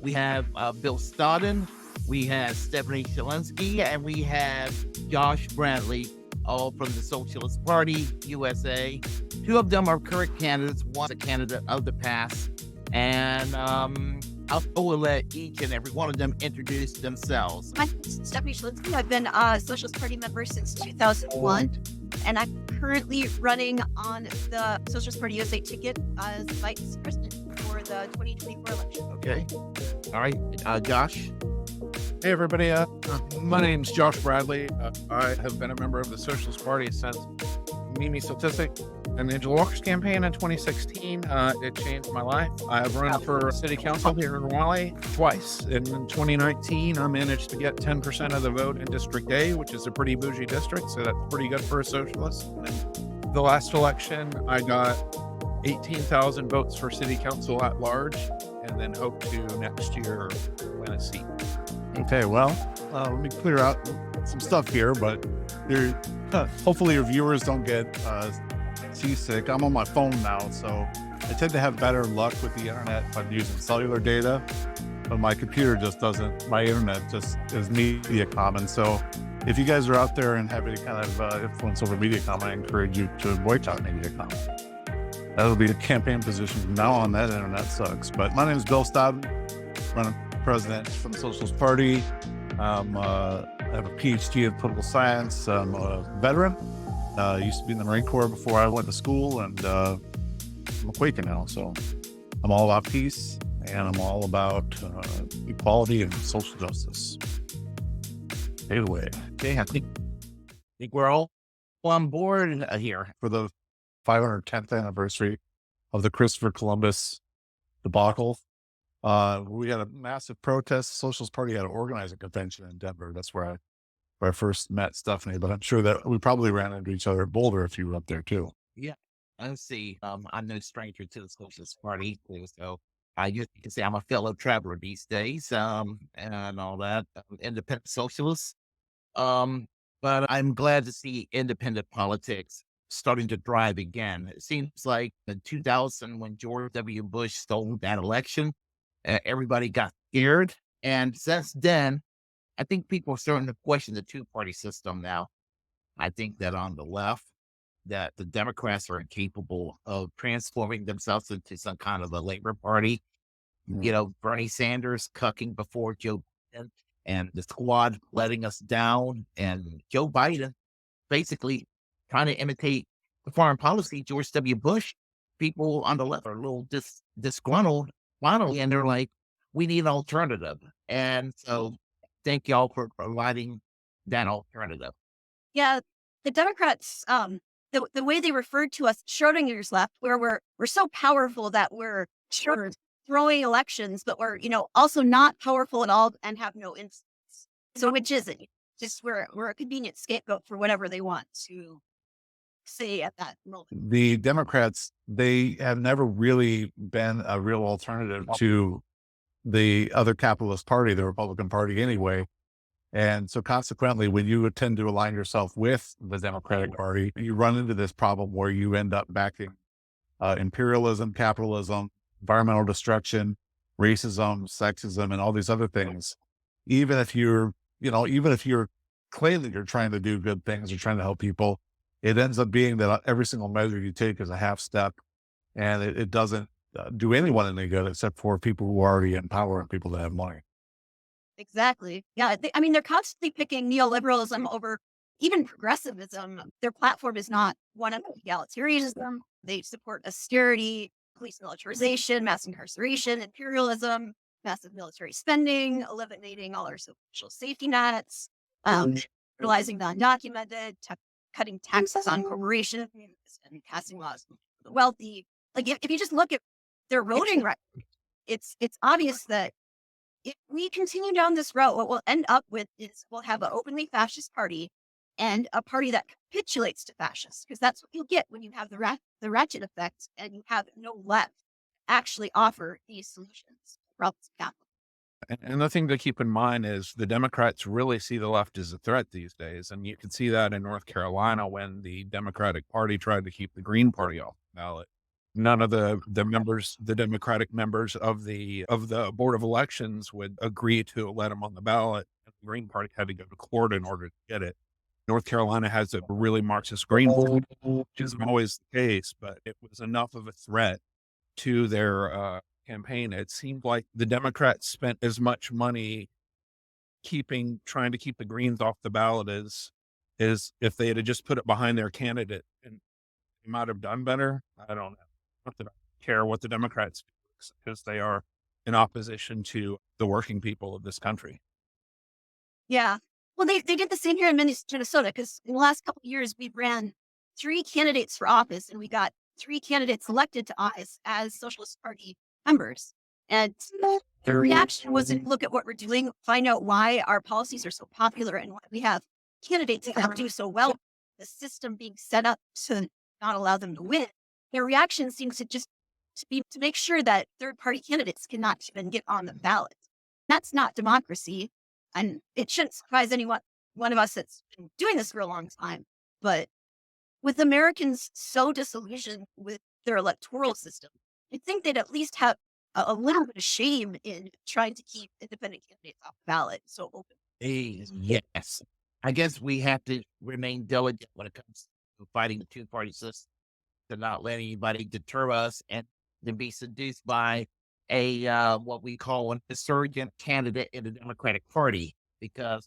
We have Bill Stodden, we have Stephanie Cholensky, and we have Josh Bradley, all from the Socialist Party USA. Two of them are current candidates. One's a candidate of the past. And I will let each and every one of them introduce themselves. My name is Stephanie Cholensky. I've been a Socialist Party member since 2001, and I'm currently running on the Socialist Party USA ticket as vice president for the 2024 election. Okay. All right. Josh. Hey, everybody. My name's Josh Bradley. I have been a member of the Socialist Party since Mimi Statistic and Angela Walker's campaign in 2016. It changed my life. I've run for city council here in Raleigh twice. In 2019, I managed to get 10% of the vote in District A, which is a pretty bougie district, so that's pretty good for a socialist. And the last election, I got 18,000 votes for city council at large, and then hope to next year win a seat. Okay, well, let me clear out some stuff here, but hopefully your viewers don't get seasick. I'm on my phone now, so I tend to have better luck with the internet if I'm using cellular data, but my computer just doesn't. My internet just is Mediacom, and so if you guys are out there and have any kind of influence over Mediacom, I encourage you to boycott Mediacom. That'll be the campaign position from now on. That internet sucks. But my name is Bill Stodden, running president from the Socialist Party. I have a PhD in political science. I'm a veteran. Used to be in the Marine Corps before I went to school, and I'm a Quaker now. So I'm all about peace, and I'm all about equality and social justice. Take it away. Okay. I think we're all on board here. For the 510th anniversary of the Christopher Columbus debacle, we had a massive protest. The Socialist Party had to organize a convention in Denver. That's where I first met Stephanie, but I'm sure that we probably ran into each other at Boulder if you were up there too. Yeah. Let's see. I'm no stranger to the Socialist Party, so you can say I'm a fellow traveler these days, and all that. Independent socialist. But I'm glad to see independent politics starting to thrive again. It seems like in 2000, when George W. Bush stole that election, everybody got scared. And since then, I think people are starting to question the two-party system now. I think that on the left, that the Democrats are incapable of transforming themselves into some kind of a Labor Party. You know, Bernie Sanders cucking before Joe Biden, and the squad letting us down, and Joe Biden basically trying to imitate the foreign policy George W. Bush. People on the left are a little disgruntled finally, and they're like, we need an alternative. And so thank y'all for providing that alternative. Yeah, the Democrats, the way they referred to us, Schrodinger's left, where we're so powerful that we're throwing elections, but we're also not powerful at all and have no influence. So which is it? Just we're a convenient scapegoat for whatever they want to say at that moment. The Democrats, they have never really been a real alternative to the other capitalist party, the Republican Party anyway. And so consequently, when you tend to align yourself with the Democratic Party, you run into this problem where you end up backing imperialism, capitalism, environmental destruction, racism, sexism, and all these other things. Even if you're claiming that you're trying to do good things or trying to help people, it ends up being that every single measure you take is a half step, and it doesn't do anyone any good except for people who are already in power and people that have money. Exactly. Yeah. They're constantly picking neoliberalism over even progressivism. Their platform is not one of egalitarianism. They support austerity, police militarization, mass incarceration, imperialism, massive military spending, eliminating all our social safety nets, utilizing the undocumented, cutting taxes on corporations, and passing laws for the wealthy. Like if you just look at their voting record, it's obvious that if we continue down this road, what we'll end up with is we'll have an openly fascist party and a party that capitulates to fascists, because that's what you'll get when you have the ratchet effect and you have no left actually offer these solutions. And the thing to keep in mind is the Democrats really see the left as a threat these days. And you can see that in North Carolina when the Democratic Party tried to keep the Green Party off the ballot. none of the members, the Democratic members of the Board of Elections would agree to let him on the ballot. The Green Party had to go to court in order to get it. North Carolina has a really Marxist Green Party, which isn't always the case, but it was enough of a threat to their campaign. It seemed like the Democrats spent as much money trying to keep the Greens off the ballot as if they had just put it behind their candidate, and they might have done better. I don't know. Not that I care what the Democrats do, because they are in opposition to the working people of this country. Yeah. Well, they did the same here in Minnesota because in the last couple of years, we ran 3 candidates for office and we got 3 candidates elected to office as Socialist Party members. And the reaction wasn't look at what we're doing, find out why our policies are so popular and why we have candidates that do so well. The system being set up to not allow them to win. Their reaction seems to just to be to make sure that third-party candidates cannot even get on the ballot. That's not democracy. And it shouldn't surprise one of us that's been doing this for a long time. But with Americans so disillusioned with their electoral system, I think they'd at least have a little bit of shame in trying to keep independent candidates off the ballot so open. Yes. I guess we have to remain diligent when it comes to fighting the two-party system, to not let anybody deter us and to be seduced by what we call an insurgent candidate in the Democratic Party. Because,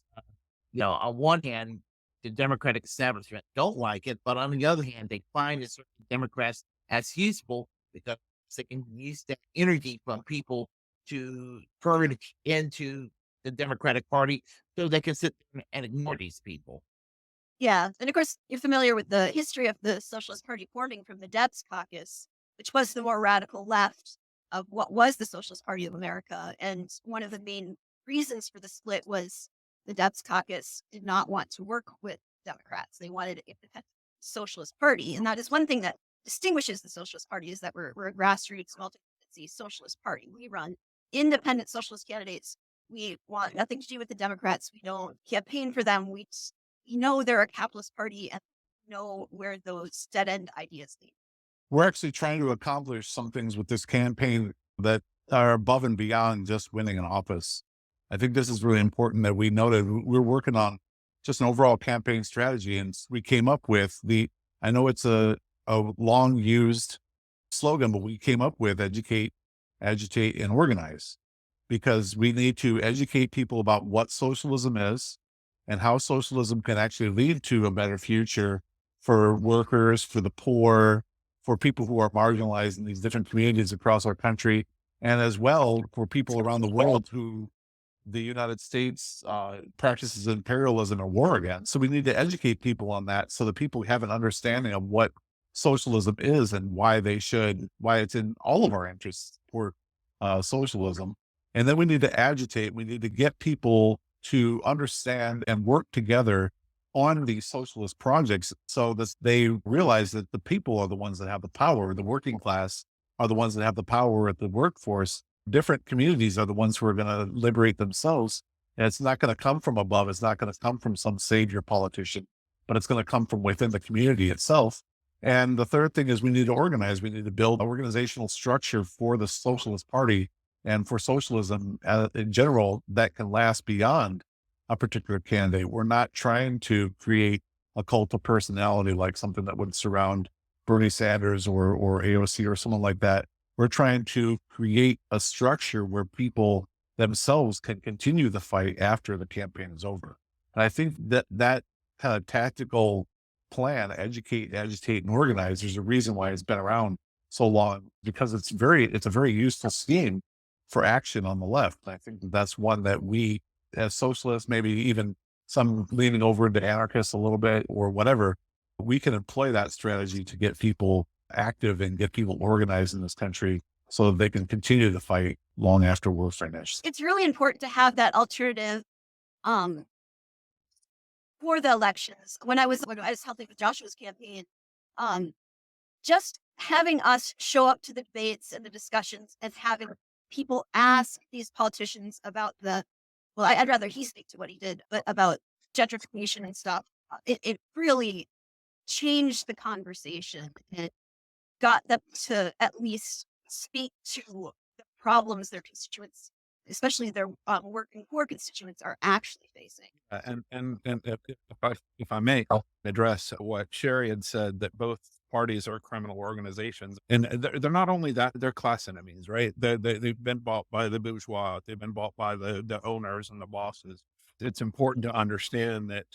on one hand, the Democratic establishment don't like it, but on the other hand, they find the certain Democrats as useful because they can use that energy from people to purge into the Democratic Party so they can sit there and ignore these people. Yeah. And of course, you're familiar with the history of the Socialist Party forming from the Debs Caucus, which was the more radical left of what was the Socialist Party of America. And one of the main reasons for the split was the Debs Caucus did not want to work with Democrats. They wanted an independent Socialist Party. And that is one thing that distinguishes the Socialist Party is that we're a grassroots multi-tendency Socialist Party. We run independent socialist candidates. We want nothing to do with the Democrats. We don't campaign for them. We know they're a capitalist party and know where those dead end ideas lead. We're actually trying to accomplish some things with this campaign that are above and beyond just winning an office. I think this is really important that we know that we're working on just an overall campaign strategy. And we came up with I know it's a long used slogan, but we came up with educate, agitate, and organize, because we need to educate people about what socialism is and how socialism can actually lead to a better future for workers, for the poor, for people who are marginalized in these different communities across our country, and as well for people around the world who the United States practices imperialism and war against. So we need to educate people on that so that people have an understanding of what socialism is and why it's in all of our interests for socialism. And then we need to agitate. We need to get people to understand and work together on these socialist projects so that they realize that the people are the ones that have the power. The working class are the ones that have the power at the workforce. Different communities are the ones who are going to liberate themselves. And it's not going to come from above. It's not going to come from some savior politician, but it's going to come from within the community itself. And the third thing is we need to organize. We need to build an organizational structure for the Socialist Party and for socialism in general that can last beyond a particular candidate. We're not trying to create a cult of personality like something that would surround Bernie Sanders or AOC or someone like that. We're trying to create a structure where people themselves can continue the fight after the campaign is over. And I think that kind of tactical plan, educate, agitate, and organize, there's a reason why it's been around so long, because it's a very useful scheme for action on the left. And I think that's one that we as socialists, maybe even some leaning over into anarchists a little bit or whatever, we can employ that strategy to get people active and get people organized in this country so that they can continue to fight long after we're finished. It's really important to have that alternative for the elections. When I was helping with Joshua's campaign, just having us show up to the debates and the discussions and having people ask these politicians about I'd rather he speak to what he did, but about gentrification and stuff. It really changed the conversation. got them to at least speak to the problems their constituents, especially their working poor constituents, are actually facing. And if I may, I'll address what Sherry had said, that both parties are criminal organizations, and they're not only that, they're class enemies, right? They've been bought by the bourgeois, they've been bought by the owners and the bosses. It's important to understand that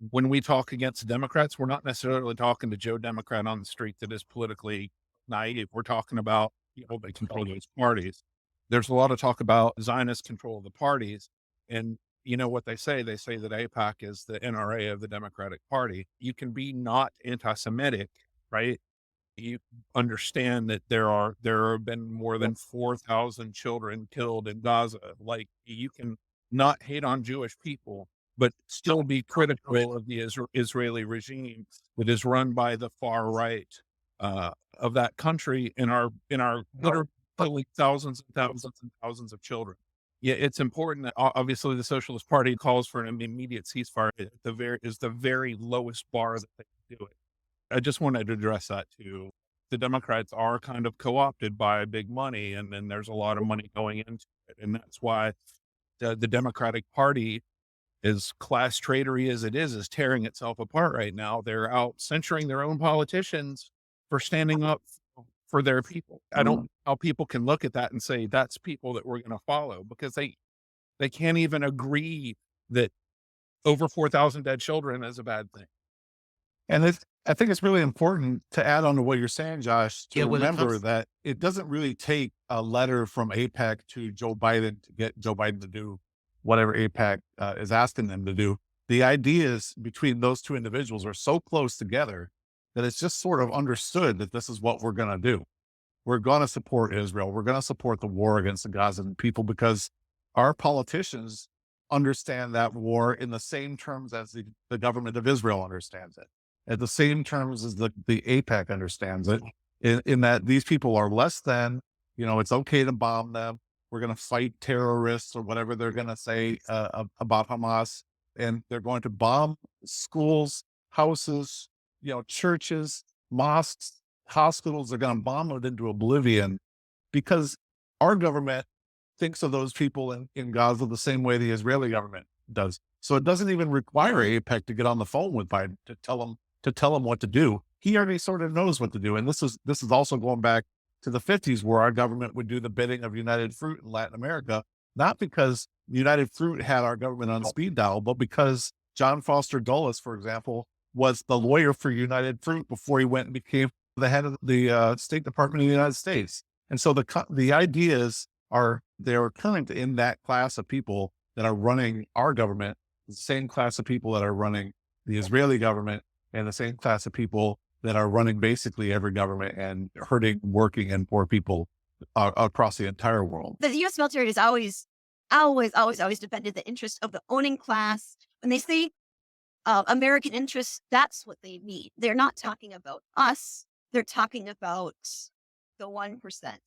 when we talk against Democrats, we're not necessarily talking to Joe Democrat on the street that is politically naive. We're talking about people that control those parties. There's a lot of talk about Zionist control of the parties, and you know what they say? They say that AIPAC is the NRA of the Democratic Party. You can be not anti-Semitic, right? You understand that there have been more than 4,000 children killed in Gaza. Like, you can not hate on Jewish people, but still be critical of the Israeli regime that is run by the far right of that country in our literally thousands and thousands and thousands of children. Yeah, it's important that obviously the Socialist Party calls for an immediate ceasefire. Is the very lowest bar that they can do it. I just wanted to address that too. The Democrats are kind of co-opted by big money, and then there's a lot of money going into it, and that's why the Democratic Party, as class traitory as it is tearing itself apart right now. They're out censuring their own politicians for standing up for their people. I don't know how people can look at that and say that's people that we're going to follow, because they can't even agree that over 4,000 dead children is a bad thing. And I think it's really important to add on to what you're saying, Josh, to Yeah, when it remember comes- that it doesn't really take a letter from AIPAC to Joe Biden to get Joe Biden to do whatever AIPAC is asking them to do. The ideas between those two individuals are so close together that it's just sort of understood that this is what we're going to do. We're going to support Israel. We're going to support the war against the Gazan people, because our politicians understand that war in the same terms as the government of Israel understands it, at the same terms as the AIPAC understands it, in that these people are less than, it's okay to bomb them. We're going to fight terrorists or whatever they're going to say about Hamas. And they're going to bomb schools, houses, churches, mosques, hospitals. They're going to bomb it into oblivion, because our government thinks of those people in Gaza the same way the Israeli government does. So it doesn't even require AIPAC to get on the phone with Biden to tell him what to do. He already sort of knows what to do. And this is also going back to the 50s, where our government would do the bidding of United Fruit in Latin America, not because United Fruit had our government on speed dial, but because John Foster Dulles, for example, was the lawyer for United Fruit before he went and became the head of the State Department of the United States. And so the ideas they're kind of in that class of people that are running our government, the same class of people that are running the Israeli government, and the same class of people that are running basically every government and hurting working and poor people across the entire world. The U.S. military has always defended the interest of the owning class. When they say American interests, that's what they mean. They're not talking about us. They're talking about the 1%,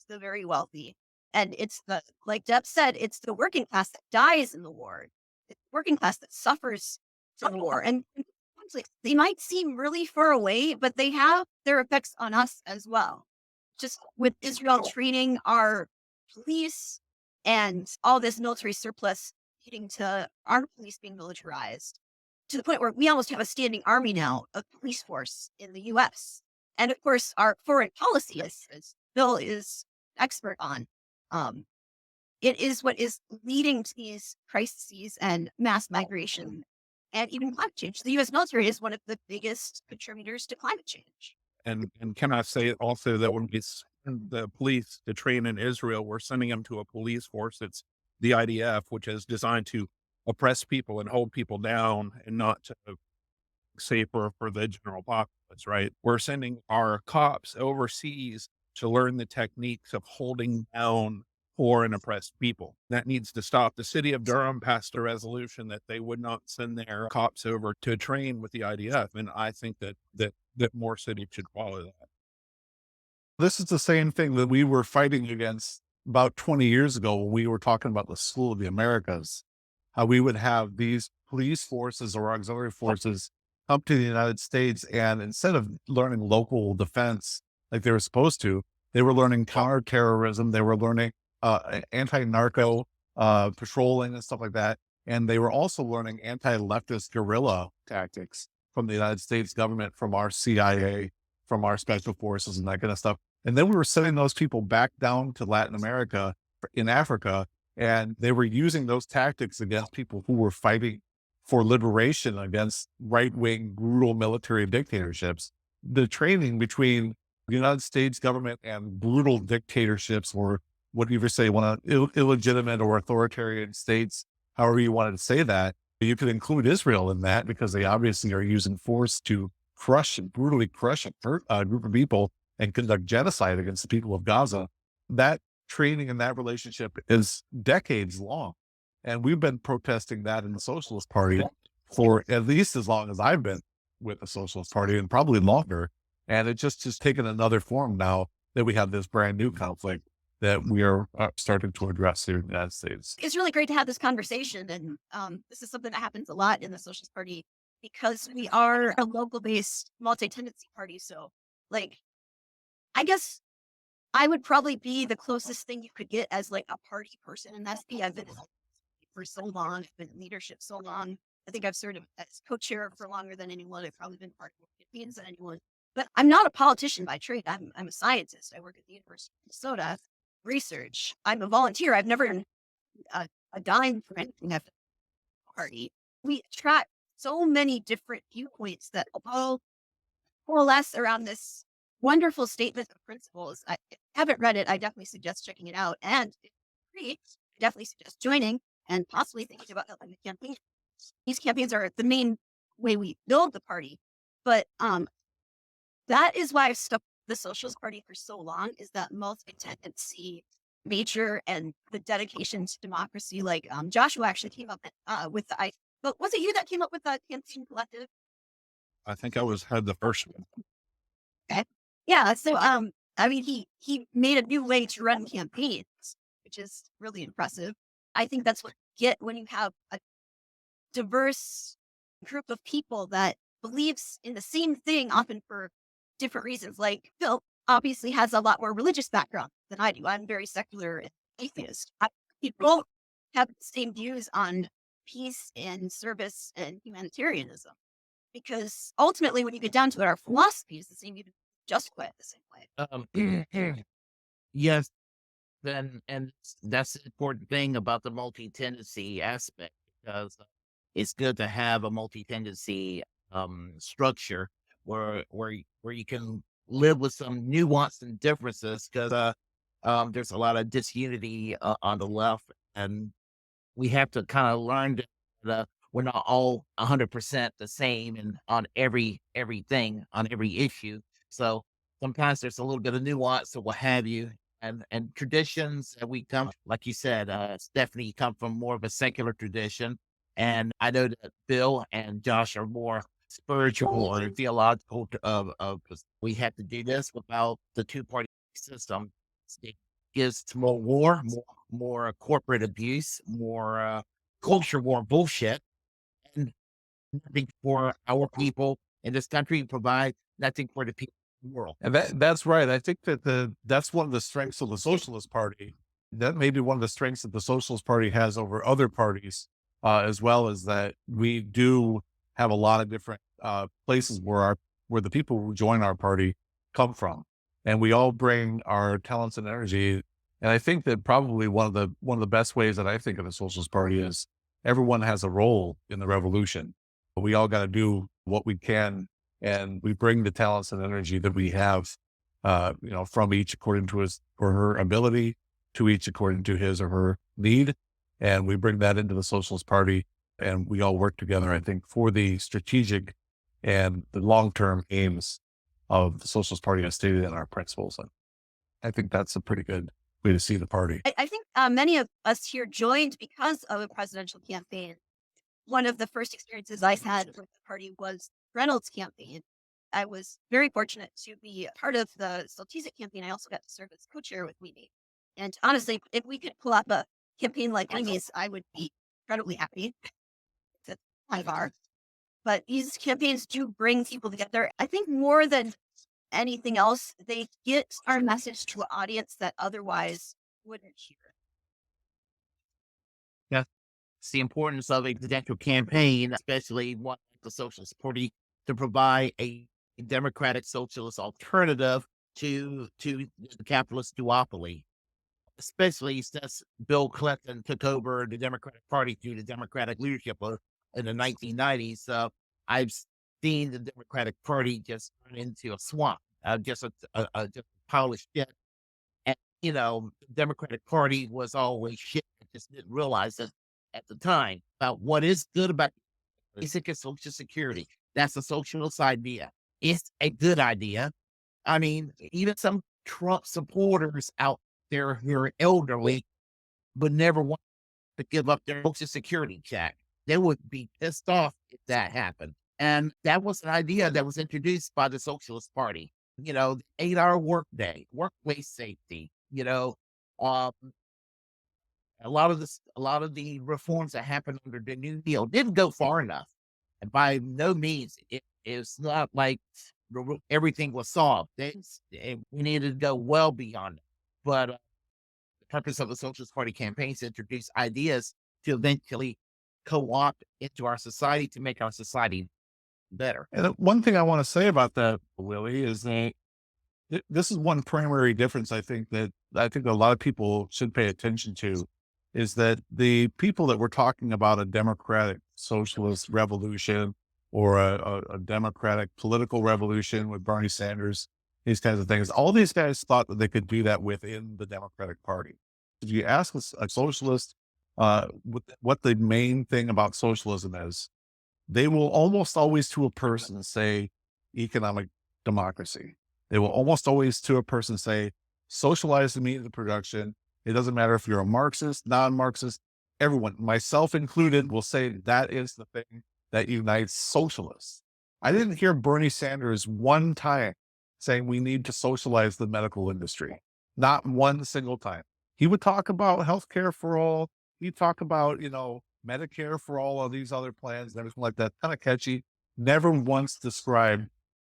the very wealthy. And it's like Deb said, it's the working class that dies in the war. It's the working class that suffers from the war. And they might seem really far away, but they have their effects on us as well. Just with Israel training our police and all this military surplus leading to our police being militarized, to the point where we almost have a standing army now, a police force in the U.S. And of course, our foreign policy, as Bill is expert on, it is what is leading to these crises and mass migration and even climate change. The U.S. military is one of the biggest contributors to climate change. And can I say also that when we send the police to train in Israel, we're sending them to a police force that's the IDF, which is designed to oppress people and hold people down, and not to save for the general populace, right? We're sending our cops overseas to learn the techniques of holding down poor and oppressed people. That needs to stop. The city of Durham passed a resolution that they would not send their cops over to train with the IDF. And I think that more cities should follow that. This is the same thing that we were fighting against about 20 years ago when we were talking about the School of the Americas, how we would have these police forces or auxiliary forces come to the United States, and instead of learning local defense, like they were supposed to. They were learning counterterrorism. They were learning anti-narco patrolling and stuff like that. And they were also learning anti-leftist guerrilla tactics from the United States government, from our CIA, from our special forces and that kind of stuff. And then we were sending those people back down to Latin America, in Africa, and they were using those tactics against people who were fighting for liberation against right-wing brutal military dictatorships. The training between the United States government and brutal dictatorships, or what you ever say, one of illegitimate or authoritarian states, however you wanted to say that, you could include Israel in that because they obviously are using force to crush and brutally crush a group of people and conduct genocide against the people of Gaza. That training and that relationship is decades long. And we've been protesting that in the Socialist Party for at least as long as I've been with the Socialist Party, and probably longer. And it just has taken another form now that we have this brand new conflict that we are starting to address here in the United States. It's really great to have this conversation. And this is something that happens a lot in the Socialist Party because we are a local-based multi-tendency party. So, like, I guess I would probably be the closest thing you could get as like a party person. And that's me. I've been for so long. I've been in leadership so long. I think I've served as co-chair for longer than anyone. I've probably been part of more campaigns than anyone. But I'm not a politician by trade. I'm a scientist. I work at the University of Minnesota, research. I'm a volunteer. I've never earned a dime for anything I've done at the party. We attract so many different viewpoints that all coalesce around this wonderful statement of principles. I haven't read it. I definitely suggest checking it out. And if it's free, I definitely suggest joining and possibly thinking about helping the campaign. These campaigns are the main way we build the party. But that is why I've stuck with the Socialist Party for so long, is that multi-tendency nature and the dedication to democracy. Like Joshua actually came up with the but was it you that came up with the campaign collective? I think I had the first one. Okay. Yeah. So I mean he made a new way to run campaigns, which is really impressive. I think that's what you get when you have a diverse group of people that believes in the same thing, often for different reasons. Like Phil obviously has a lot more religious background than I do. I'm very secular and atheist. We both have the same views on peace and service and humanitarianism, because ultimately, when you get down to it, our philosophy is the same, even just quite the same way. Yes, and that's the important thing about the multi-tendency aspect, because it's good to have a multi-tendency structure where you can live with some nuance and differences, because there's a lot of disunity on the left, and we have to kind of learn that we're not all 100% the same and on everything on every issue. So sometimes there's a little bit of nuance or what have you, and traditions that we come, like you said, Stephanie, come from more of a secular tradition, and I know that Bill and Josh are more spiritual or theological. We have to do this without the two-party system. It gives to more war, more corporate abuse, more culture war bullshit, and nothing for our people in this country, provide nothing for the people in the world. And that's right. I think that that's one of the strengths of the Socialist Party. That may be one of the strengths that the Socialist Party has over other parties, as well as that we do have a lot of different places where the people who join our party come from, and we all bring our talents and energy. And I think that probably one of the best ways that I think of the Socialist Party is everyone has a role in the revolution. We all got to do what we can, and we bring the talents and energy that we have, from each according to his or her ability, to each according to his or her need, and we bring that into the Socialist Party, and we all work together, I think, for the strategic and the long-term aims of the Socialist Party as stated in our principles. And I think that's a pretty good way to see the party. I think many of us here joined because of a presidential campaign. One of the first experiences I had with the party was Reynolds' campaign. I was very fortunate to be a part of the Soltisic campaign. I also got to serve as co-chair with Mimi. And honestly, if we could pull up a campaign like Mimi's, I would be incredibly happy. It's high bar. But these campaigns do bring people together. I think more than anything else, they get our message to an audience that otherwise wouldn't hear. Yeah. It's the importance of a presidential campaign, especially one like the Socialist Party, to provide a democratic socialist alternative to the capitalist duopoly, especially since Bill Clinton took over the Democratic Party through the Democratic leadership in the 1990s. So I've seen the Democratic Party just turn into a swamp, just a pile of shit. And, the Democratic Party was always shit. I just didn't realize it at the time. But what is good about basic and Social Security? That's a socialist idea. It's a good idea. I mean, even some Trump supporters out there who are elderly would never want to give up their Social Security check. They would be pissed off if that happened. And that was an idea that was introduced by the Socialist Party. The 8-hour workday, workplace safety, um, a lot of the reforms that happened under the New Deal didn't go far enough. And by no means, it's not like everything was solved. We needed to go well beyond it. But the purpose of the Socialist Party campaign is to introduce ideas to eventually co-opt into our society to make our society better. And one thing I want to say about that, Willie, is that this is one primary difference I think a lot of people should pay attention to, is that the people that were talking about a democratic socialist revolution or a democratic political revolution with Bernie Sanders, these kinds of things, all these guys thought that they could do that within the Democratic Party. If you ask a socialist what the main thing about socialism is, they will almost always to a person say economic democracy. They will almost always to a person say socialize the means of production. It doesn't matter if you're a Marxist, non-Marxist, everyone, myself included, will say that is the thing that unites socialists. I didn't hear Bernie Sanders one time saying we need to socialize the medical industry. Not one single time. He would talk about healthcare for all. He'd talk about, Medicare for all of these other plans and everything like that. Kind of catchy. Never once described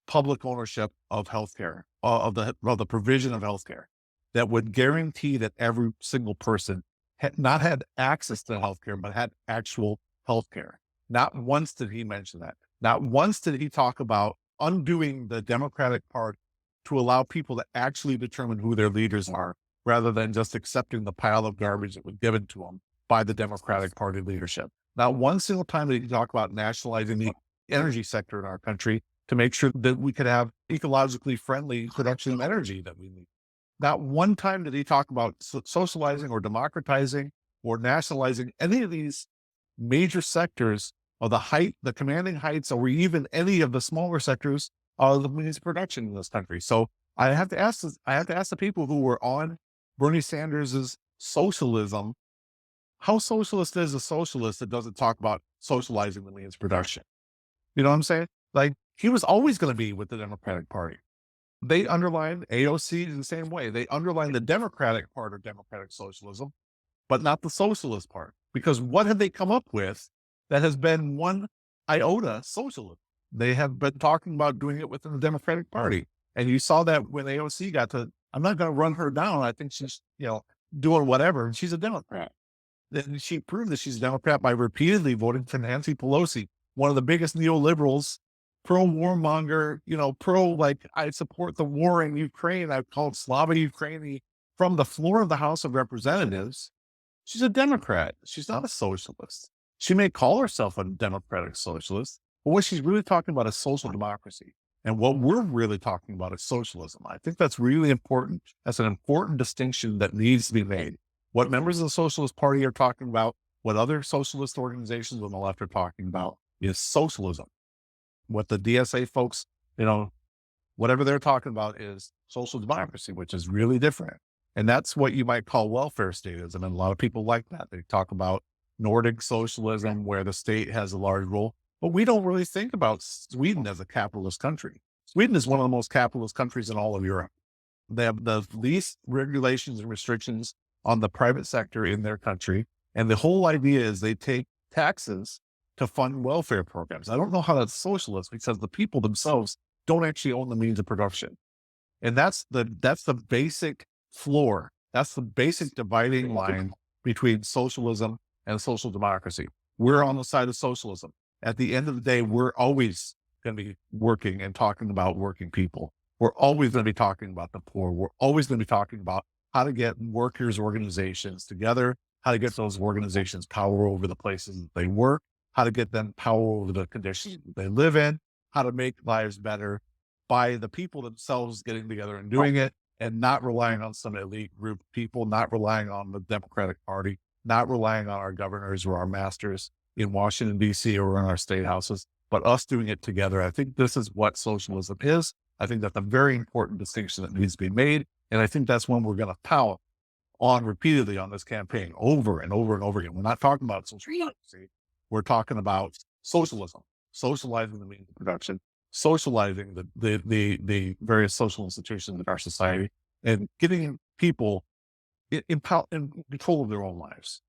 public ownership of healthcare, of the provision of healthcare that would guarantee that every single person had not had access to healthcare, but had actual healthcare. Not once did he mention that. Not once did he talk about undoing the Democratic Party to allow people to actually determine who their leaders are, rather than just accepting the pile of garbage that was given to them by the Democratic Party leadership. Not one single time did he talk about nationalizing the energy sector in our country to make sure that we could have ecologically friendly production of energy that we need. Not one time did he talk about socializing or democratizing or nationalizing any of these major sectors of the commanding heights, or even any of the smaller sectors of the means of production in this country. So I have to ask the people who were on Bernie Sanders's socialism, how socialist is a socialist that doesn't talk about socializing the means of production? You know what I'm saying? Like, he was always going to be with the Democratic Party. They underlined AOC in the same way. They underlined the Democratic part of democratic socialism, but not the socialist part. Because what have they come up with that has been one iota socialism? They have been talking about doing it within the Democratic Party. And you saw that when AOC got to, I'm not going to run her down. I think she's, doing whatever. And she's a Democrat. Then she proved that she's a Democrat by repeatedly voting for Nancy Pelosi, one of the biggest neoliberals, pro-warmonger, I support the war in Ukraine. I've called Slava Ukraini from the floor of the House of Representatives. She's a Democrat. She's not a socialist. She may call herself a democratic socialist, but what she's really talking about is social democracy. And what we're really talking about is socialism. I think that's really important. That's an important distinction that needs to be made. What members of the Socialist Party are talking about, what other socialist organizations on the left are talking about, is socialism. What the DSA folks, whatever they're talking about is social democracy, which is really different. And that's what you might call welfare statism. And a lot of people like that. They talk about Nordic socialism, where the state has a large role. But we don't really think about Sweden as a capitalist country. Sweden is one of the most capitalist countries in all of Europe. They have the least regulations and restrictions on the private sector in their country. And the whole idea is they take taxes to fund welfare programs. I don't know how that's socialist, because the people themselves don't actually own the means of production. And that's the basic floor. That's the basic dividing line between socialism and social democracy. We're on the side of socialism. At the end of the day, we're always going to be working and talking about working people. We're always going to be talking about the poor. We're always going to be talking about how to get workers' organizations together, how to get those organizations power over the places that they work, how to get them power over the conditions that they live in, how to make lives better by the people themselves getting together and doing it, and not relying on some elite group of people, not relying on the Democratic Party, not relying on our governors or our masters in Washington, D.C. or in our state houses, but us doing it together. I think this is what socialism is. I think that's a very important distinction that needs to be made. And I think that's one we're going to pound on repeatedly on this campaign over and over and over again. We're not talking about social democracy. We're talking about socialism, socializing the means of production, socializing the various social institutions in our society, and getting people in control of their own lives.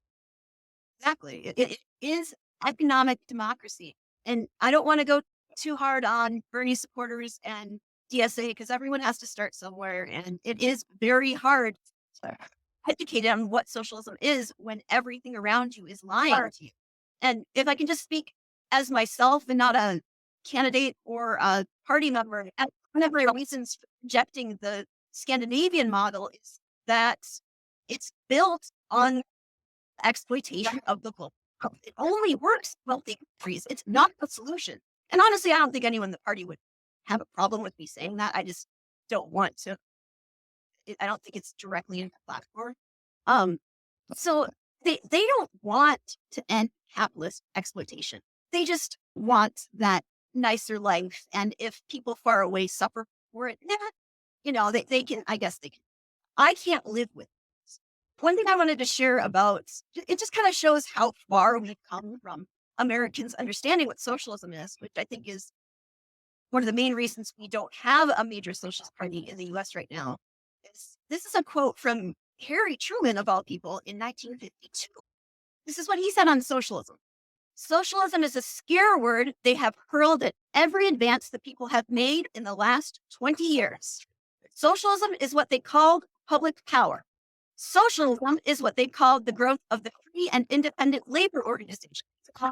Exactly. It is economic democracy. And I don't want to go too hard on Bernie supporters and DSA because everyone has to start somewhere. And it is very hard to educate on what socialism is when everything around you is lying to you. And if I can just speak as myself and not a candidate or a party member, one of the reasons for rejecting the Scandinavian model is that it's built on exploitation of the global. It only works in wealthy countries. It's not a solution. And honestly, I don't think anyone in the party would have a problem with me saying that. I just don't want to. I don't think it's directly in the platform. So they don't want to end capitalist exploitation. They just want that nicer life. And if people far away suffer for it, they can, I guess they can. I can't live with this. One thing I wanted to share about, it just kind of shows how far we've come from Americans understanding what socialism is, which I think is one of the main reasons we don't have a major socialist party in the US right now. This is a quote from Harry Truman, of all people, in 1952. This is what he said on socialism. Socialism is a scare word they have hurled at every advance the people have made in the last 20 years. Socialism is what they called public power. Socialism is what they called the growth of the free and independent labor organization.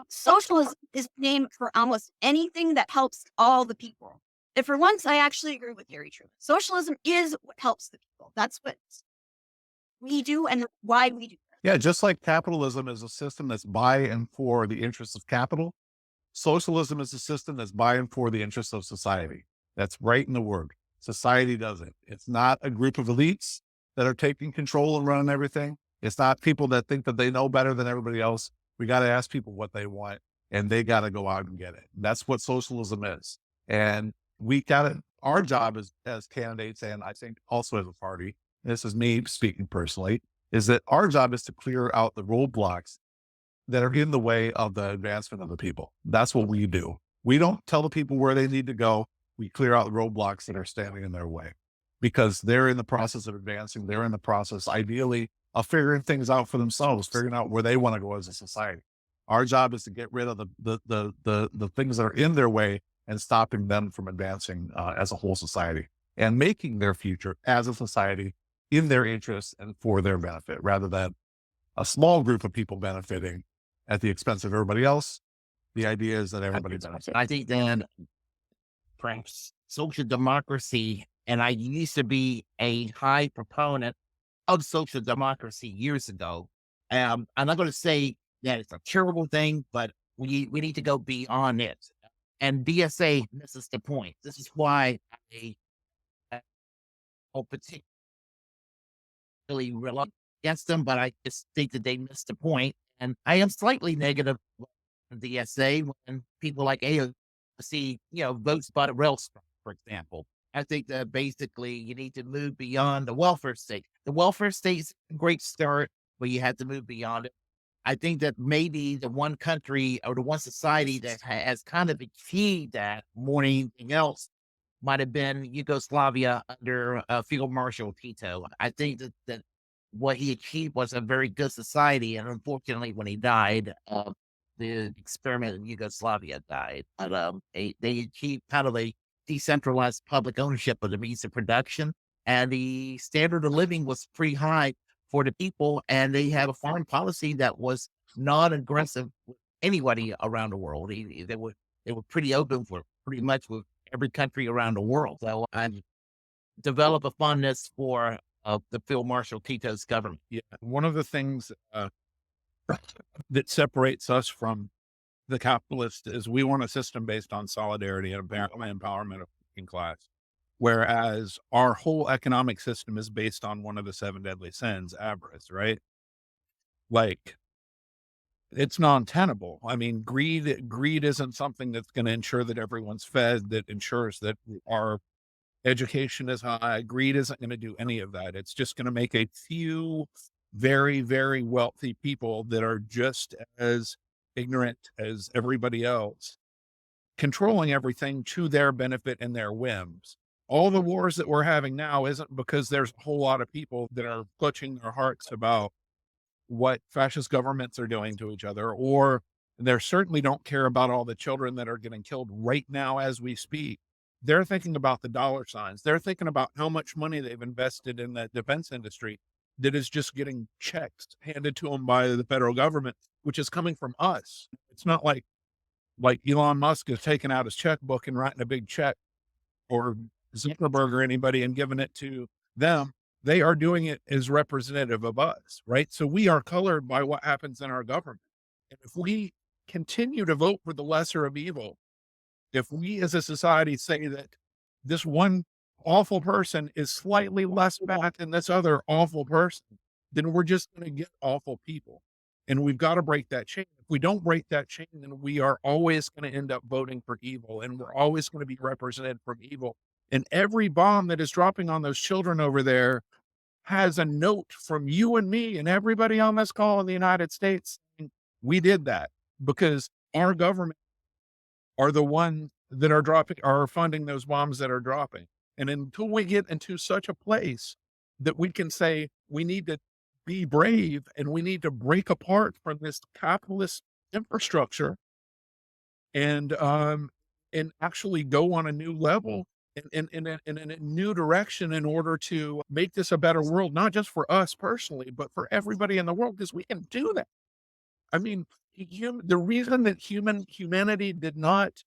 Socialism is named for almost anything that helps all the people. And for once, I actually agree with Harry Truman. Socialism is what helps the people. That's what we do and why we do that. Yeah, just like capitalism is a system that's by and for the interests of capital, socialism is a system that's by and for the interests of society. That's right in the word. Society does it. It's not a group of elites that are taking control and running everything. It's not people that think that they know better than everybody else. We got to ask people what they want, and they got to go out and get it. That's what socialism is. And we got to, our job as candidates, and I think also as a party, this is me speaking personally, is that our job is to clear out the roadblocks that are in the way of the advancement of the people. That's what we do. We don't tell the people where they need to go. We clear out the roadblocks that are standing in their way because they're in the process of advancing. They're in the process, ideally, of figuring things out for themselves, figuring out where they want to go as a society. Our job is to get rid of the things that are in their way and stopping them from advancing as a whole society and making their future as a society in their interests and for their benefit, rather than a small group of people benefiting at the expense of everybody else. The idea is that everybody benefits. I think that perhaps social democracy, and I used to be a high proponent of social democracy years ago. I'm not going to say that it's a terrible thing, but we need to go beyond it. And DSA misses the point. This is why I particularly reluctant against them, but I just think that they missed the point. And I am slightly negative on DSA when people like AOC, votes by the rail strike, for example. I think that basically you need to move beyond the welfare state. The welfare state is a great start, but you have to move beyond it. I think that maybe the one country or the one society that has kind of achieved that more than anything else might have been Yugoslavia under Field Marshal Tito. I think that what he achieved was a very good society, and unfortunately, when he died, the experiment in Yugoslavia died. But they achieved kind of a decentralized public ownership of the means of production, and the standard of living was pretty high for the people. And they had a foreign policy that was non-aggressive with anybody around the world. They were pretty open for pretty much with every country around the world. So I developed a fondness for the Field Marshal Tito's government. Yeah. One of the things that separates us from the capitalist is we want a system based on solidarity and empowerment of the working class. Whereas our whole economic system is based on one of the seven deadly sins, avarice, right? Like, it's non-tenable. I mean, greed isn't something that's going to ensure that everyone's fed, that ensures that our education is high. Greed isn't going to do any of that. It's just going to make a few very, very wealthy people that are just as ignorant as everybody else, controlling everything to their benefit and their whims. All the wars that we're having now isn't because there's a whole lot of people that are clutching their hearts about what fascist governments are doing to each other, or they certainly don't care about all the children that are getting killed right now as we speak. They're thinking about the dollar signs. They're thinking about how much money they've invested in the defense industry that is just getting checks handed to them by the federal government, which is coming from us. It's not like Elon Musk is taking out his checkbook and writing a big check, or Zuckerberg or anybody, and giving it to them. They are doing it as representative of us, right? So we are colored by what happens in our government. And if we continue to vote for the lesser of evil, if we as a society say that this one awful person is slightly less bad than this other awful person, then we're just going to get awful people. And we've got to break that chain. If we don't break that chain, then we are always going to end up voting for evil, and we're always going to be represented from evil. And every bomb that is dropping on those children over there has a note from you and me and everybody on this call in the United States saying, we did that because our government are the ones that are funding those bombs that are dropping. And until we get into such a place that we can say we need to be brave and we need to break apart from this capitalist infrastructure and actually go on a new level in a new direction in order to make this a better world, not just for us personally, but for everybody in the world, because we can do that. I mean, the reason that humanity did not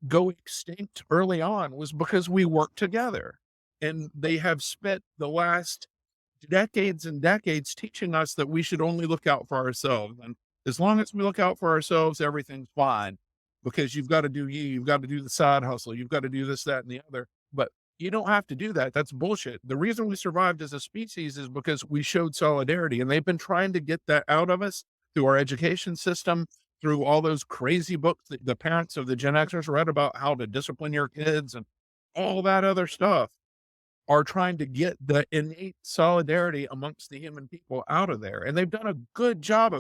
go extinct early on was because we worked together, and they have spent the last decades and decades teaching us that we should only look out for ourselves. And as long as we look out for ourselves, everything's fine, because you've got to do you've got to do the side hustle. You've got to do this, that, and the other. But you don't have to do that. That's bullshit. The reason we survived as a species is because we showed solidarity, and they've been trying to get that out of us through our education system, through all those crazy books that the parents of the Gen Xers read about how to discipline your kids and all that other stuff, are trying to get the innate solidarity amongst the human people out of there. And they've done a good job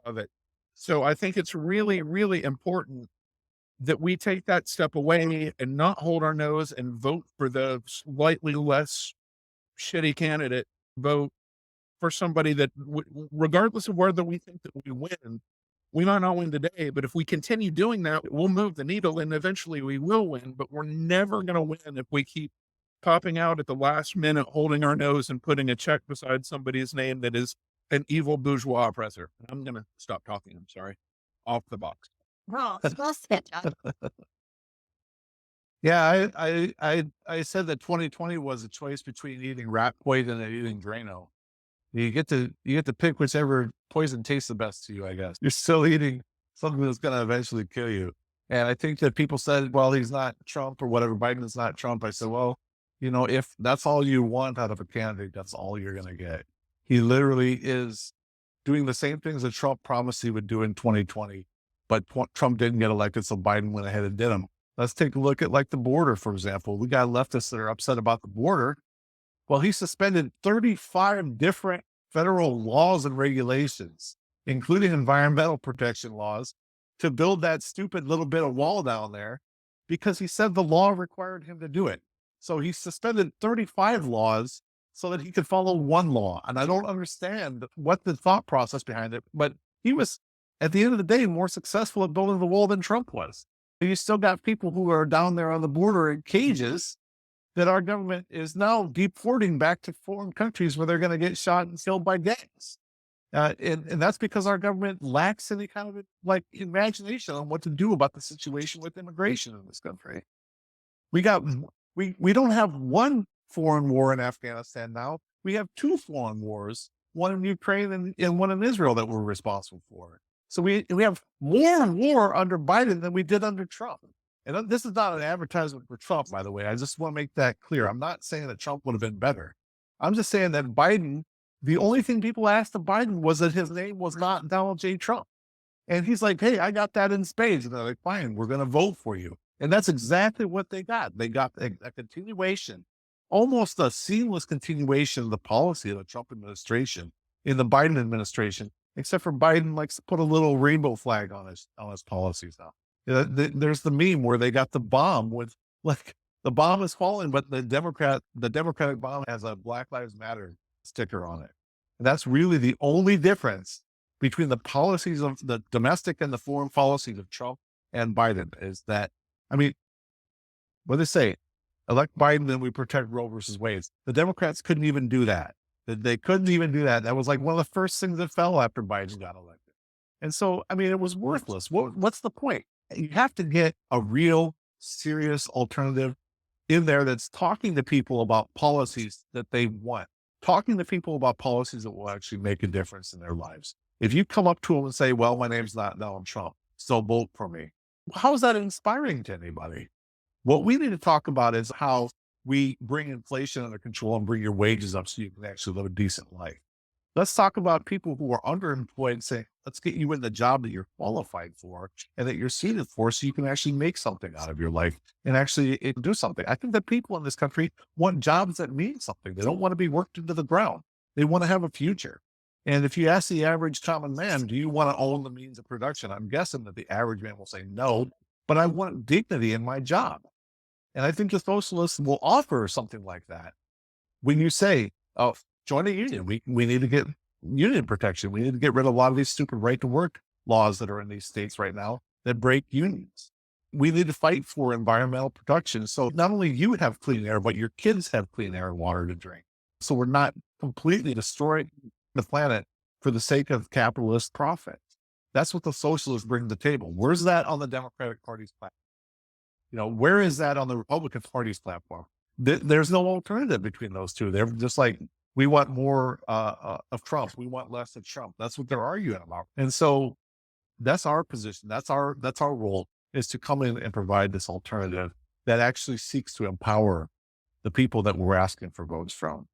of it. So I think it's really, really important that we take that step away and not hold our nose and vote for the slightly less shitty candidate. Vote for somebody that, regardless of whether we think that we win, we might not win today, but if we continue doing that, we'll move the needle and eventually we will win. But we're never going to win if we keep popping out at the last minute, holding our nose and putting a check beside somebody's name that is an evil bourgeois oppressor. I'm going to stop talking. I'm sorry. Off the box. Well said, Josh. Yeah, I said that 2020 was a choice between eating rat poison and eating Drano. You get to pick whichever poison tastes the best to you, I guess. You're still eating something that's going to eventually kill you. And I think that people said, well, he's not Trump or whatever. Biden is not Trump. I said, well, if that's all you want out of a candidate, that's all you're going to get. He literally is doing the same things that Trump promised he would do in 2020, but Trump didn't get elected, so Biden went ahead and did them. Let's take a look at the border, for example. We got leftists that are upset about the border. Well, he suspended 35 different federal laws and regulations, including environmental protection laws, to build that stupid little bit of wall down there because he said the law required him to do it. So he suspended 35 laws so that he could follow one law. And I don't understand what the thought process behind it, but he was, at the end of the day, more successful at building the wall than Trump was. And you still got people who are down there on the border in cages that our government is now deporting back to foreign countries where they're going to get shot and killed by gangs. And that's because our government lacks any kind of like imagination on what to do about the situation with immigration in this country. We got we don't have one foreign war in Afghanistan now. We have two foreign wars, one in Ukraine and one in Israel that we're responsible for. So we have more war under Biden than we did under Trump. And this is not an advertisement for Trump, by the way. I just want to make that clear. I'm not saying that Trump would have been better. I'm just saying that Biden, the only thing people asked of Biden was that his name was not Donald J. Trump. And he's like, hey, I got that in spades. And they're like, fine, we're going to vote for you. And that's exactly what they got. They got a continuation, almost a seamless continuation of the policy of the Trump administration in the Biden administration, except for Biden likes to put a little rainbow flag on his policies now. There's the meme where they got the bomb with like the bomb is falling, but the Democratic bomb has a Black Lives Matter sticker on it. And that's really the only difference between the policies of the domestic and the foreign policies of Trump and Biden is that, I mean, what do they say? Elect Biden, then we protect Roe versus Wade. The Democrats couldn't even do that. They couldn't even do that. That was like one of the first things that fell after Biden got elected. And so, I mean, it was worthless. What's the point? You have to get a real serious alternative in there that's talking to people about policies that they want, talking to people about policies that will actually make a difference in their lives. If you come up to them and say, well, my name's not Donald Trump, so vote for me. How is that inspiring to anybody? What we need to talk about is how we bring inflation under control and bring your wages up so you can actually live a decent life. Let's talk about people who are underemployed and say, let's get you in the job that you're qualified for and that you're suited for so you can actually make something out of your life and actually do something. I think that people in this country want jobs that mean something. They don't want to be worked into the ground. They want to have a future. And if you ask the average common man, do you want to own the means of production? I'm guessing that the average man will say no, but I want dignity in my job. And I think the socialists will offer something like that. When you say, oh, join a union, we need to get union protection. We need to get rid of a lot of these stupid right to work laws that are in these states right now that break unions. We need to fight for environmental protection. So not only you have clean air, but your kids have clean air and water to drink. So we're not completely destroying the planet for the sake of capitalist profit. That's what the socialists bring to the table. Where's that on the Democratic Party's platform? You know, where is that on the Republican Party's platform? There's no alternative between those two. They're just like, we want more of Trump. We want less of Trump. That's what they're arguing about. And so that's our position. That's our role, is to come in and provide this alternative that actually seeks to empower the people that we're asking for votes from.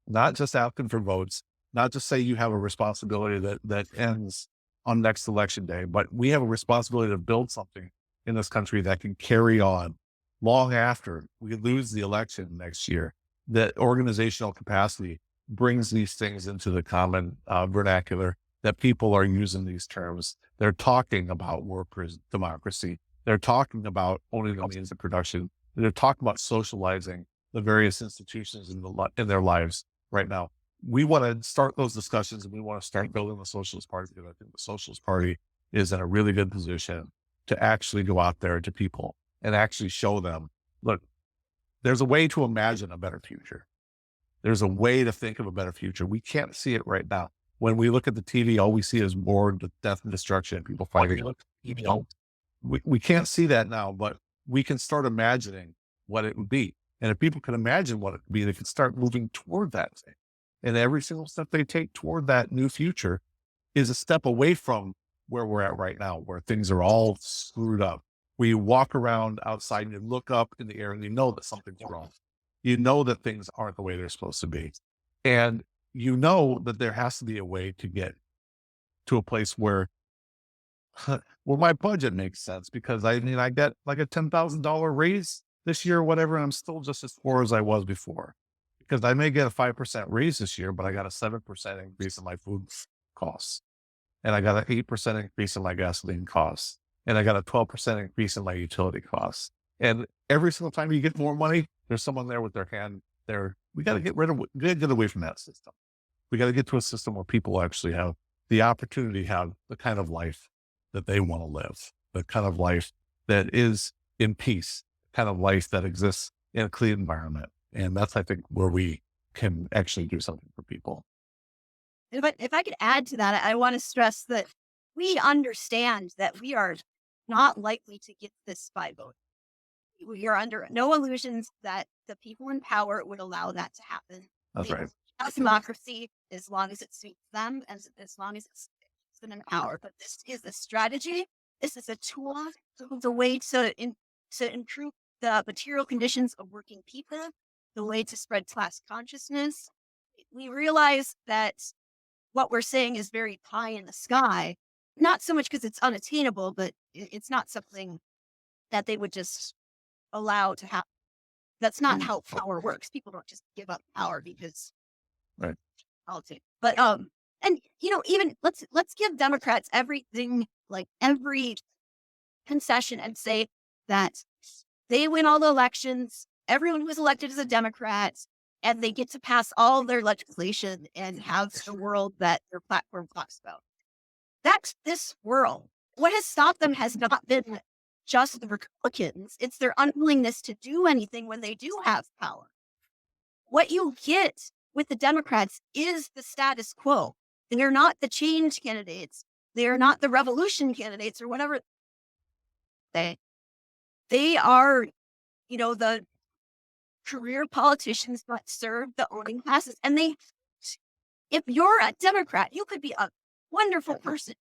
Not just asking for votes, not just say you have a responsibility that ends on next election day, but we have a responsibility to build something in this country that can carry on long after we lose the election next year. That organizational capacity brings these things into the common vernacular, that people are using these terms. They're talking about workers' democracy. They're talking about owning the means of production. They're talking about socializing the various institutions in their lives right now. We want to start those discussions, and we want to start building the Socialist Party, because I think the Socialist Party is in a really good position to actually go out there to people and actually show them, look, there's a way to imagine a better future. There's a way to think of a better future. We can't see it right now. When we look at the TV, all we see is war, death, and destruction, people fighting. We can't see that now, but we can start imagining what it would be. And if people can imagine what it would be, they can start moving toward that thing. And every single step they take toward that new future is a step away from where we're at right now, where things are all screwed up. Where you walk around outside and you look up in the air and you know that something's wrong. You know that things aren't the way they're supposed to be. And you know that there has to be a way to get to a place where my budget makes sense, because I get like a $10,000 raise this year or whatever, and I'm still just as poor as I was before. Because I may get a 5% raise this year, but I got a 7% increase in my food costs. And I got an 8% increase in my gasoline costs. And I got a 12% increase in my utility costs. And every single time you get more money, there's someone there with their hand there. We got to get away from that system. We got to get to a system where people actually have the opportunity to have the kind of life that they want to live, the kind of life that is in peace, kind of life that exists in a clean environment. And that's, I think, where we can actually do something for people. If I could add to that, I want to stress that we understand that we are not likely to get this by vote. We are under no illusions that the people in power would allow that to happen. That's right. Have democracy as long as it suits them and as long as it's in power. But this is a strategy. This is a tool. It's a way to improve the material conditions of working people, the way to spread class consciousness. We realize that what we're saying is very pie in the sky, not so much because it's unattainable, but it's not something that they would just allow to happen. That's not how power works. People don't just give up power because right. Politics. But and even let's give Democrats everything, like every concession, and say that they win all the elections. Everyone who was elected is a Democrat, and they get to pass all their legislation and have the world that their platform talks about. That's this world. What has stopped them has not been just the Republicans. It's their unwillingness to do anything when they do have power. What you get with the Democrats is the status quo. They're not the change candidates. They're not the revolution candidates or whatever. They are, the career politicians that serve the owning classes. And if you're a Democrat, you could be a wonderful person.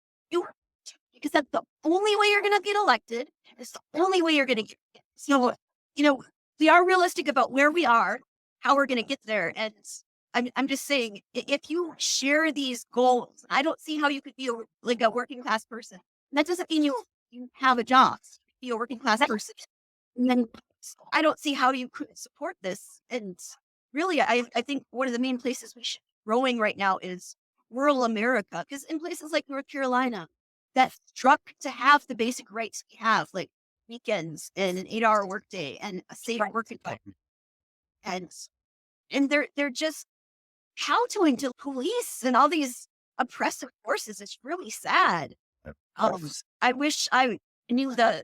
Because that's the only way you're going to get elected. It's the only way you're going to get. So, we are realistic about where we are, how we're going to get there. And I'm just saying, if you share these goals, I don't see how you could be a working class person. And that doesn't mean you have a job. Be a working class person. And then I don't see how you could support this. And really, I think one of the main places we should be growing right now is rural America. Because in places like North Carolina, that struck to have the basic rights we have, like weekends and an 8-hour workday and a safe working time. And they're just kowtowing to police and all these oppressive forces. It's really sad. I wish I knew the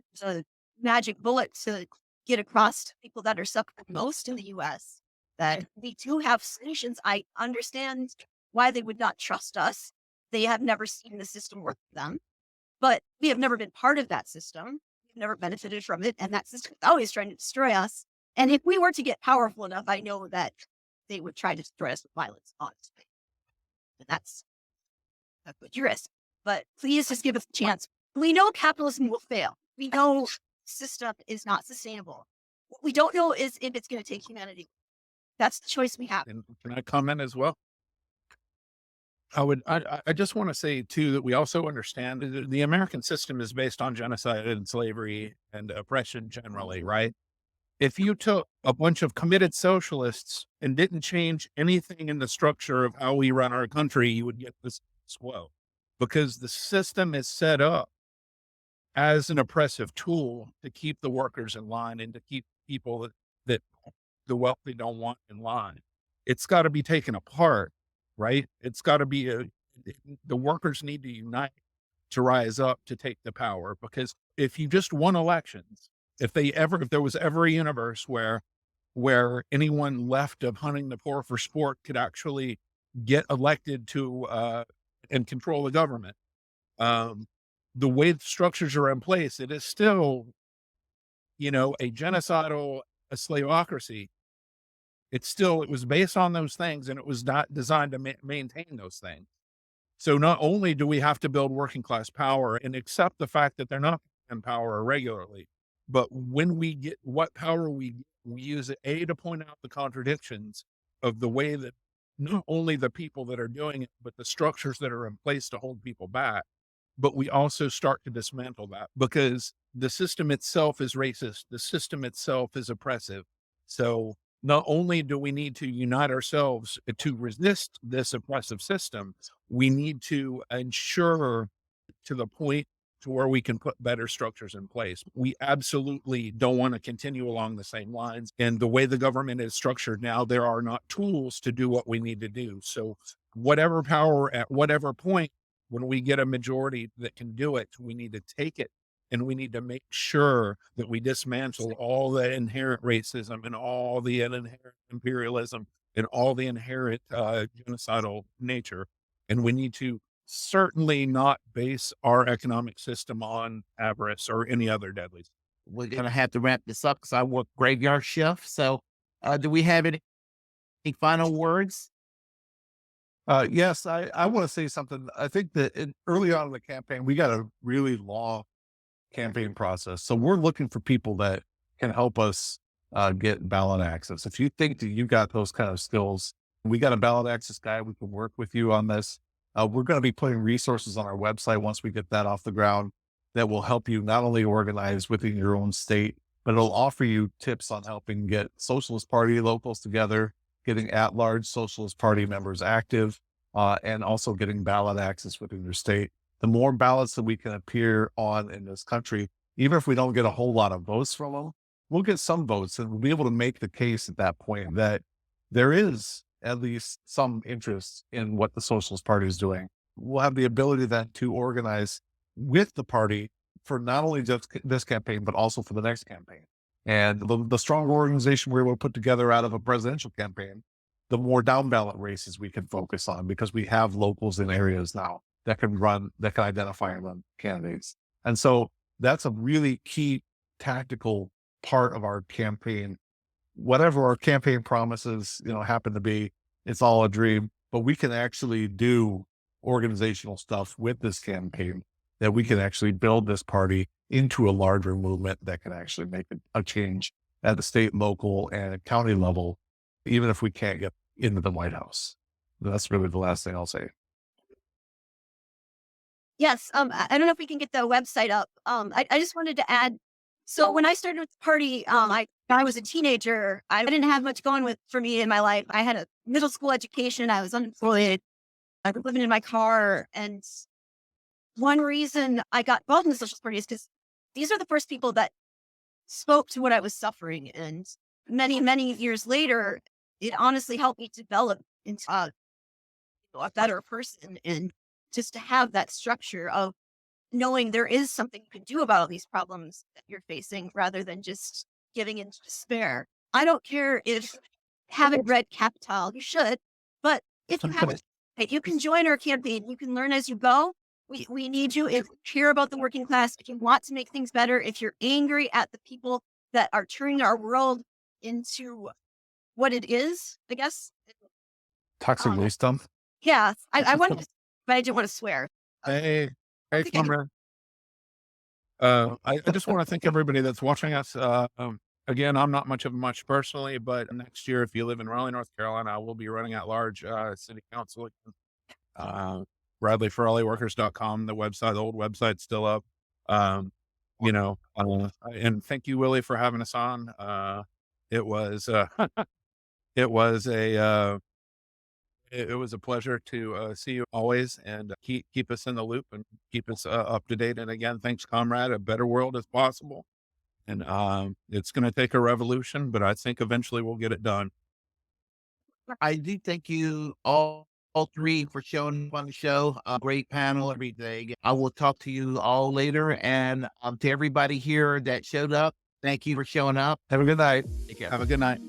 magic bullet to get across to people that are suffering most in the U.S. that we do have solutions. I understand why they would not trust us. They have never seen the system work for them. But we have never been part of that system. We've never benefited from it. And that system is always trying to destroy us. And if we were to get powerful enough, I know that they would try to destroy us with violence, honestly. And that's what you risk. But please just give us a chance. We know capitalism will fail. We know the system is not sustainable. What we don't know is if it's going to take humanity. That's the choice we have. And can I comment as well? I just want to say too, that we also understand that the American system is based on genocide and slavery and oppression generally, right? If you took a bunch of committed socialists and didn't change anything in the structure of how we run our country, you would get this quo, because the system is set up as an oppressive tool to keep the workers in line and to keep people that the wealthy don't want in line. It's got to be taken apart. Right? It's got to be the workers need to unite to rise up to take the power, because if you just won elections, if there was ever a universe where anyone left of hunting the poor for sport could actually get elected to and control the government, the way the structures are in place, it is still, a genocidal, a slaveocracy. It was based on those things, and it was not designed to maintain those things. So not only do we have to build working class power and accept the fact that they're not in power regularly, but when we get what power we use it, to point out the contradictions of the way that not only the people that are doing it, but the structures that are in place to hold people back. But we also start to dismantle that, because the system itself is racist. The system itself is oppressive. So not only do we need to unite ourselves to resist this oppressive system, we need to ensure to the point to where we can put better structures in place. We absolutely don't want to continue along the same lines. And the way the government is structured now, there are not tools to do what we need to do. So whatever power at whatever point, when we get a majority that can do it, we need to take it And we need to make sure that we dismantle all the inherent racism and all the inherent imperialism and all the inherent genocidal nature. And we need to certainly not base our economic system on avarice or any other deadly. We're gonna have to wrap this up because I work graveyard shift. So, do we have any final words? Yes, I want to say something. I think that early on in the campaign, we got a really long campaign process. So we're looking for people that can help us get ballot access. If you think that you got those kind of skills, we got a ballot access guy. We can work with you on this. We're going to be putting resources on our website once we get that off the ground that will help you not only organize within your own state, but it'll offer you tips on helping get Socialist Party locals together, getting at-large Socialist Party members active, and also getting ballot access within your state. The more ballots that we can appear on in this country, even if we don't get a whole lot of votes from them, we'll get some votes and we'll be able to make the case at that point that there is at least some interest in what the Socialist Party is doing. We'll have the ability then to organize with the party for not only just this campaign, but also for the next campaign. And the stronger organization we're able to put together out of a presidential campaign, the more down ballot races we can focus on because we have locals in areas now that can identify and run candidates. And so that's a really key tactical part of our campaign. Whatever our campaign promises, happen to be, it's all a dream, but we can actually do organizational stuff with this campaign that we can actually build this party into a larger movement that can actually make a change at the state, local, and county level, even if we can't get into the White House. That's really the last thing I'll say. Yes. I don't know if we can get the website up. I just wanted to add. So when I started with the party, I was a teenager. I didn't have much going for me in my life. I had a middle school education. I was unemployed. I was living in my car. And one reason I got involved in the Socialist Party is because these are the first people that spoke to what I was suffering. And many, many years later, it honestly helped me develop into a better person. And just to have that structure of knowing there is something you can do about all these problems that you're facing rather than just giving into despair. I don't care if you haven't read Capital, you should, but if you haven't, you can join our campaign. You can learn as you go. We need you. If you care about the working class, if you want to make things better, if you're angry at the people that are turning our world into what it is, I guess. Toxic waste dump. Yeah, I wanted to, but I didn't want to swear. Hey, think I- comrade. I just want to thank everybody that's watching us. Again, I'm not much personally, but next year, if you live in Raleigh, North Carolina, I will be running at large city council. BradleyForRaleighWorkers.com, the website, the old website's still up. And thank you, Willie, for having us on. It was it was a pleasure to see you always and keep us in the loop and keep us up to date. And again, thanks, comrade. A better world is possible. And it's going to take a revolution, but I think eventually we'll get it done. I do thank you all three for showing up on the show. A great panel every day. I will talk to you all later. And to everybody here that showed up, thank you for showing up. Have a good night. Take care. Have a good night.